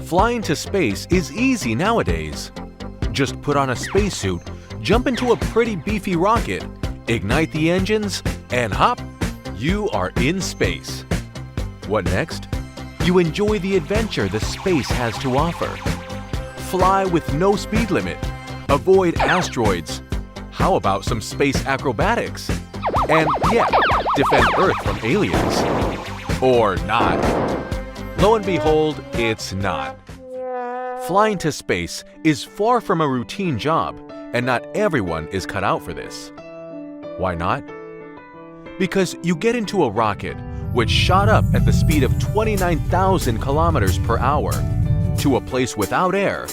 Flying to space is easy nowadays. Just put on a spacesuit, jump into a pretty beefy rocket, ignite the engines, and hop, you are in space. What next? You enjoy the adventure the space has to offer. Fly with no speed limit. Avoid asteroids. How about some space acrobatics? And yeah, defend Earth from aliens. Or not. Lo and behold, it's not. Flying to space is far from a routine job, and not everyone is cut out for this. Why not? Because you get into a rocket which shot up at the speed of 29,000 kilometers per hour to a place without air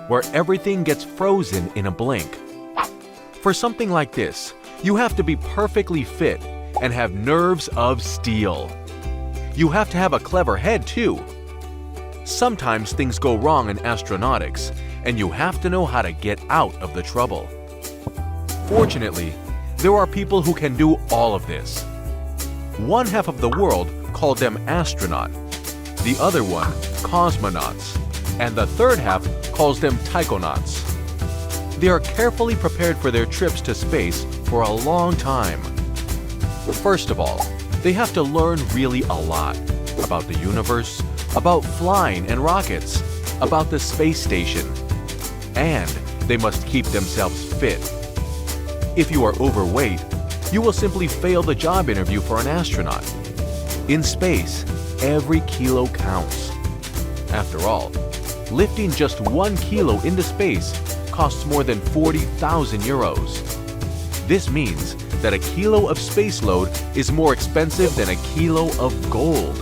where everything gets frozen in a blink. For something like this, you have to be perfectly fit and have nerves of steel. You have to have a clever head too. Sometimes things go wrong in astronautics, and you have to know how to get out of the trouble. Fortunately, there are people who can do all of this. One half of the world called them astronaut, the other one cosmonauts, and the third half calls them taikonauts. They are carefully prepared for their trips to space for a long time. First of all, they have to learn really a lot about the universe, about flying and rockets, about the space station, and they must keep themselves fit. If you are overweight, you will simply fail the job interview for an astronaut. In space, every kilo counts. After all, lifting just 1 kilo into space costs more than 40,000 euros. This means that a kilo of space load is more expensive than a kilo of gold.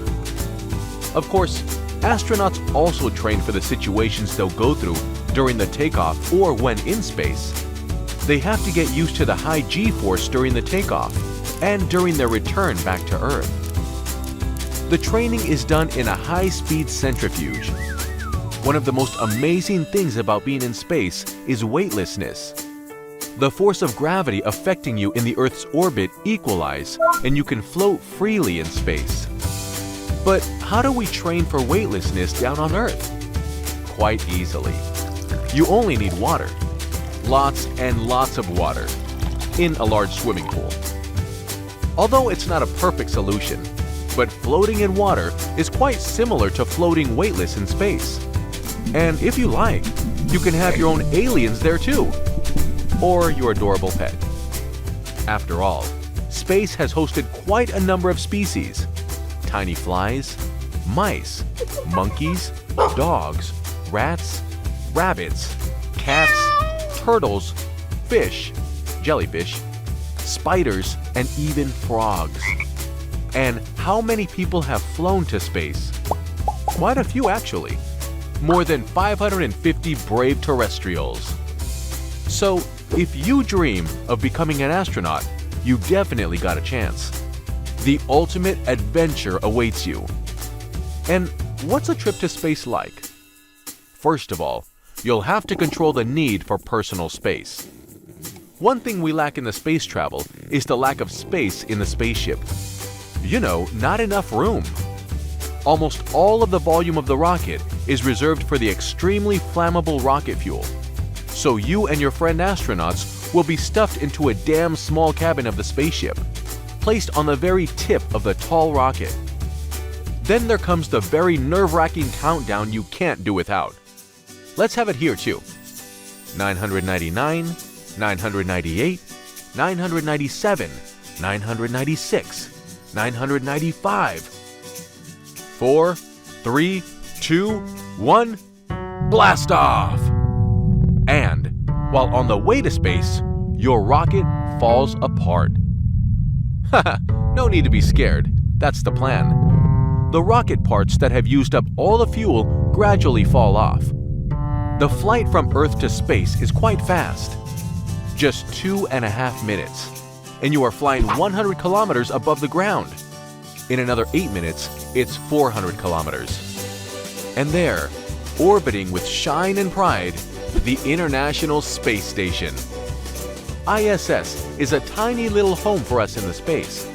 Of course, astronauts also train for the situations they'll go through during the takeoff or when in space. They have to get used to the high G-force during the takeoff and during their return back to Earth. The training is done in a high-speed centrifuge. One of the most amazing things about being in space is weightlessness. The force of gravity affecting you in the Earth's orbit equalize, and you can float freely in space. But how do we train for weightlessness down on Earth? Quite easily. You only need water. Lots and lots of water in a large swimming pool. Although it's not a perfect solution, but floating in water is quite similar to floating weightless in space. And if you like, you can have your own aliens there too, or your adorable pet. After all, space has hosted quite a number of species: tiny flies, mice, monkeys, dogs, rats, rabbits, cats, turtles, fish, jellyfish, spiders, and even frogs. And how many people have flown to space? Quite a few, actually. More than 550 brave terrestrials. So, if you dream of becoming an astronaut, you definitely got a chance. The ultimate adventure awaits you. And what's a trip to space like? First of all, you'll have to control the need for personal space. One thing we lack in the space travel is the lack of space in the spaceship. You know, not enough room. Almost all of the volume of the rocket is reserved for the extremely flammable rocket fuel. So you and your friend astronauts will be stuffed into a damn small cabin of the spaceship, placed on the very tip of the tall rocket. Then there comes the very nerve-wracking countdown you can't do without. Let's have it here too. 999, 998, 997, 996, 995. 4, 3, 2, 1, blast off! And while on the way to space, your rocket falls apart. Haha, no need to be scared. That's the plan. The rocket parts that have used up all the fuel gradually fall off. The flight from Earth to space is quite fast. Just 2.5 minutes, and you are flying 100 kilometers above the ground. In another 8 minutes, it's 400 kilometers. And there, orbiting with shine and pride, the International Space Station. ISS is a tiny little home for us in the space.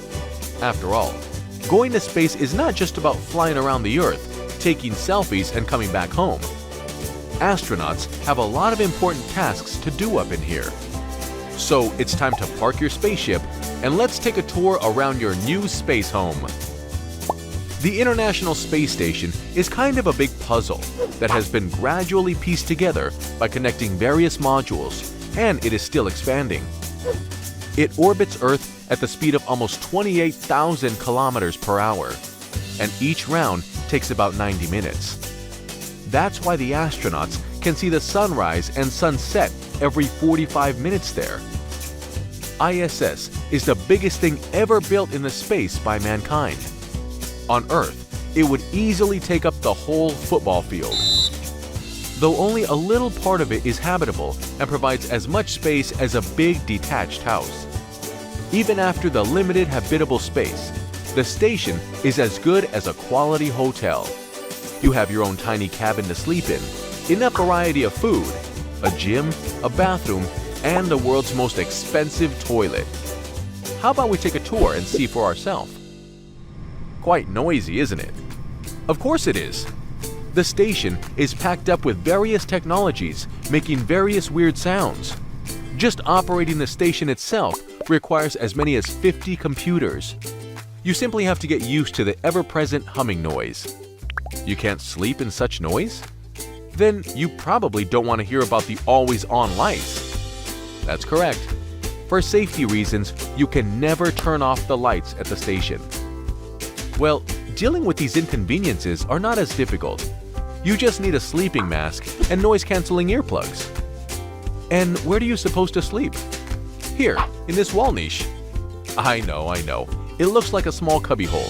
After all, going to space is not just about flying around the Earth, taking selfies and coming back home. Astronauts have a lot of important tasks to do up in here. So it's time to park your spaceship and let's take a tour around your new space home. The International Space Station is kind of a big puzzle that has been gradually pieced together by connecting various modules, and it is still expanding. It orbits Earth at the speed of almost 28,000 kilometers per hour, and each round takes about 90 minutes. That's why the astronauts can see the sunrise and sunset every 45 minutes there. ISS is the biggest thing ever built in the space by mankind. On Earth, it would easily take up the whole football field. Though only a little part of it is habitable and provides as much space as a big detached house. Even after the limited habitable space, the station is as good as a quality hotel. You have your own tiny cabin to sleep in, enough variety of food, a gym, a bathroom, and the world's most expensive toilet. How about we take a tour and see for ourselves? Quite noisy, isn't it? Of course it is. The station is packed up with various technologies, making various weird sounds. Just operating the station itself requires as many as 50 computers. You simply have to get used to the ever-present humming noise. You can't sleep in such noise? Then you probably don't want to hear about the always-on lights. That's correct. For safety reasons, you can never turn off the lights at the station. Well, dealing with these inconveniences are not as difficult. You just need a sleeping mask and noise-canceling earplugs. And where are you supposed to sleep? Here, in this wall niche. I know. It looks like a small cubbyhole.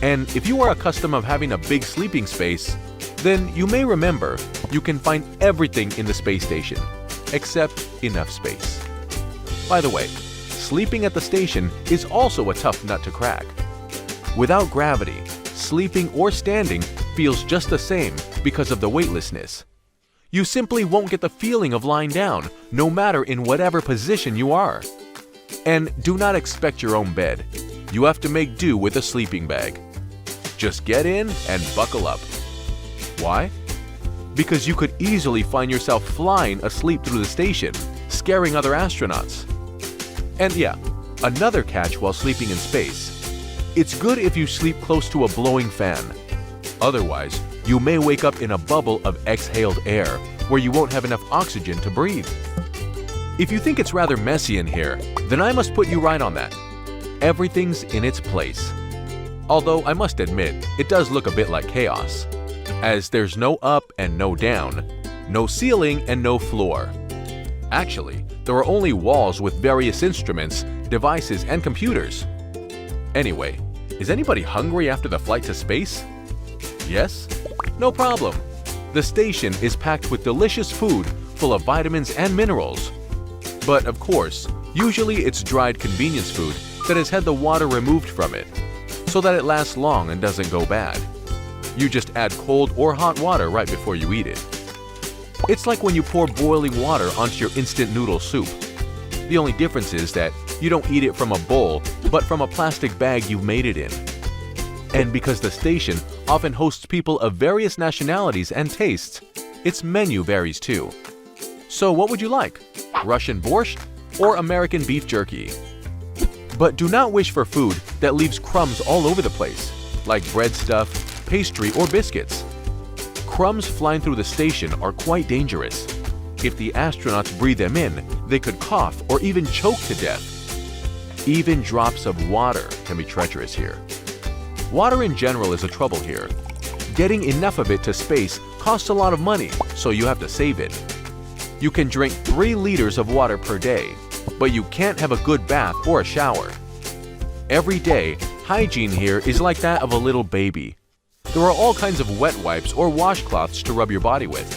And if you are accustomed of having a big sleeping space, then you may remember you can find everything in the space station, except enough space. By the way, sleeping at the station is also a tough nut to crack. Without gravity, sleeping or standing feels just the same because of the weightlessness. You simply won't get the feeling of lying down, no matter in whatever position you are. And do not expect your own bed. You have to make do with a sleeping bag. Just get in and buckle up. Why? Because you could easily find yourself flying asleep through the station, scaring other astronauts. And yeah, another catch while sleeping in space. It's good if you sleep close to a blowing fan. Otherwise, you may wake up in a bubble of exhaled air where you won't have enough oxygen to breathe. If you think it's rather messy in here, then I must put you right on that. Everything's in its place. Although I must admit, it does look a bit like chaos, as there's no up and no down, no ceiling and no floor. Actually, there are only walls with various instruments, devices, and computers. Anyway, is anybody hungry after the flight to space? Yes? No problem. The station is packed with delicious food full of vitamins and minerals. But of course, usually it's dried convenience food that has had the water removed from it, so that it lasts long and doesn't go bad. You just add cold or hot water right before you eat it. It's like when you pour boiling water onto your instant noodle soup. The only difference is that you don't eat it from a bowl, but from a plastic bag you've made it in. And because the station often hosts people of various nationalities and tastes, its menu varies too. So what would you like? Russian borscht or American beef jerky? But do not wish for food that leaves crumbs all over the place, like bread stuff, pastry, or biscuits. Crumbs flying through the station are quite dangerous. If the astronauts breathe them in, they could cough or even choke to death. Even drops of water can be treacherous here. Water in general is a trouble here. Getting enough of it to space costs a lot of money, so you have to save it. You can drink 3 liters of water per day, but you can't have a good bath or a shower. Every day, hygiene here is like that of a little baby. There are all kinds of wet wipes or washcloths to rub your body with.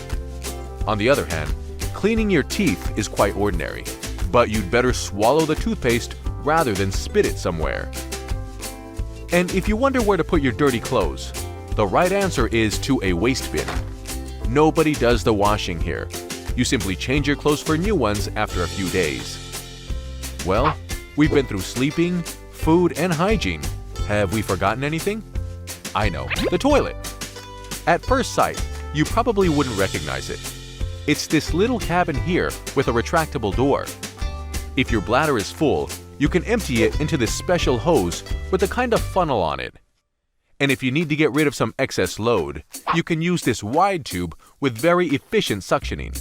On the other hand, cleaning your teeth is quite ordinary, but you'd better swallow the toothpaste rather than spit it somewhere. And if you wonder where to put your dirty clothes, the right answer is to a waste bin. Nobody does the washing here. You simply change your clothes for new ones after a few days. Well, we've been through sleeping, food, and hygiene. Have we forgotten anything? I know, the toilet. At first sight, you probably wouldn't recognize it. It's this little cabin here with a retractable door. If your bladder is full, you can empty it into this special hose with a kind of funnel on it. And if you need to get rid of some excess load, you can use this wide tube with very efficient suctioning.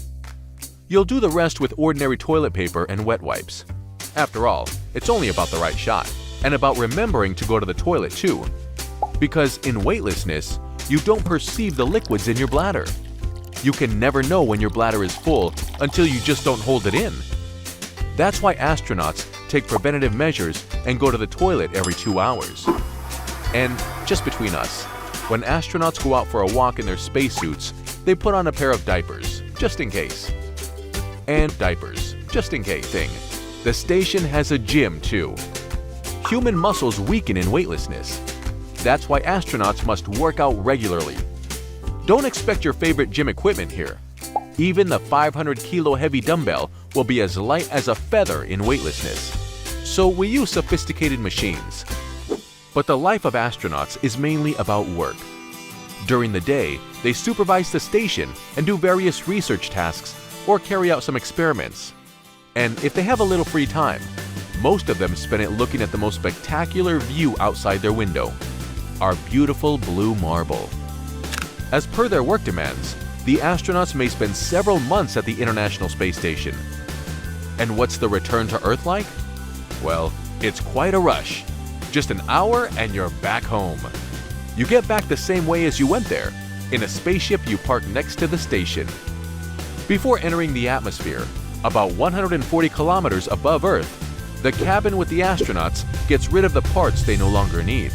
You'll do the rest with ordinary toilet paper and wet wipes. After all, it's only about the right shot, and about remembering to go to the toilet too. Because in weightlessness, you don't perceive the liquids in your bladder. You can never know when your bladder is full until you just don't hold it in. That's why astronauts take preventative measures and go to the toilet every 2 hours. And just between us, when astronauts go out for a walk in their spacesuits, they put on a pair of diapers, just in case. And diapers, just in case thing. The station has a gym too. Human muscles weaken in weightlessness. That's why astronauts must work out regularly. Don't expect your favorite gym equipment here. Even the 500-kilo heavy dumbbell will be as light as a feather in weightlessness. So we use sophisticated machines. But the life of astronauts is mainly about work. During the day, they supervise the station and do various research tasks or carry out some experiments. And if they have a little free time, most of them spend it looking at the most spectacular view outside their window, our beautiful blue marble. As per their work demands, the astronauts may spend several months at the International Space Station. And what's the return to Earth like? Well, it's quite a rush. Just an hour and you're back home. You get back the same way as you went there, in a spaceship you park next to the station. Before entering the atmosphere, about 140 kilometers above Earth, the cabin with the astronauts gets rid of the parts they no longer need.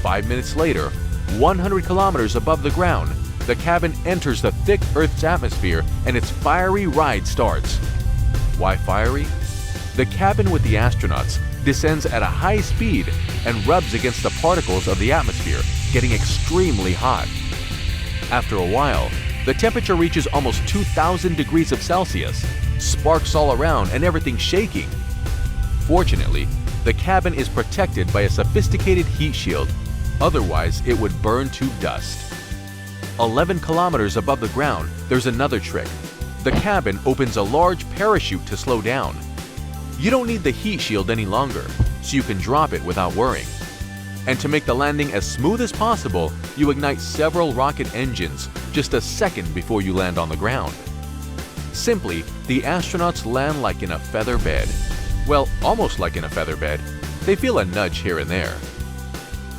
5 minutes later, 100 kilometers above the ground, the cabin enters the thick Earth's atmosphere and its fiery ride starts. Why fiery? The cabin with the astronauts descends at a high speed and rubs against the particles of the atmosphere, getting extremely hot. After a while, the temperature reaches almost 2,000 degrees of Celsius, sparks all around and everything shaking. Fortunately, the cabin is protected by a sophisticated heat shield, otherwise it would burn to dust. 11 kilometers above the ground, there's another trick. The cabin opens a large parachute to slow down. You don't need the heat shield any longer, so you can drop it without worrying. And to make the landing as smooth as possible, you ignite several rocket engines just a second before you land on the ground. Simply, the astronauts land like in a feather bed. Well, almost like in a feather bed. They feel a nudge here and there.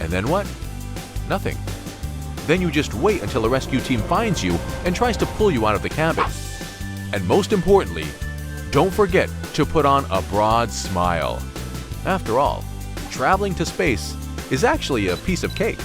And then what? Nothing. Then you just wait until a rescue team finds you and tries to pull you out of the cabin. And most importantly, don't forget to put on a broad smile. After all, traveling to space is actually a piece of cake.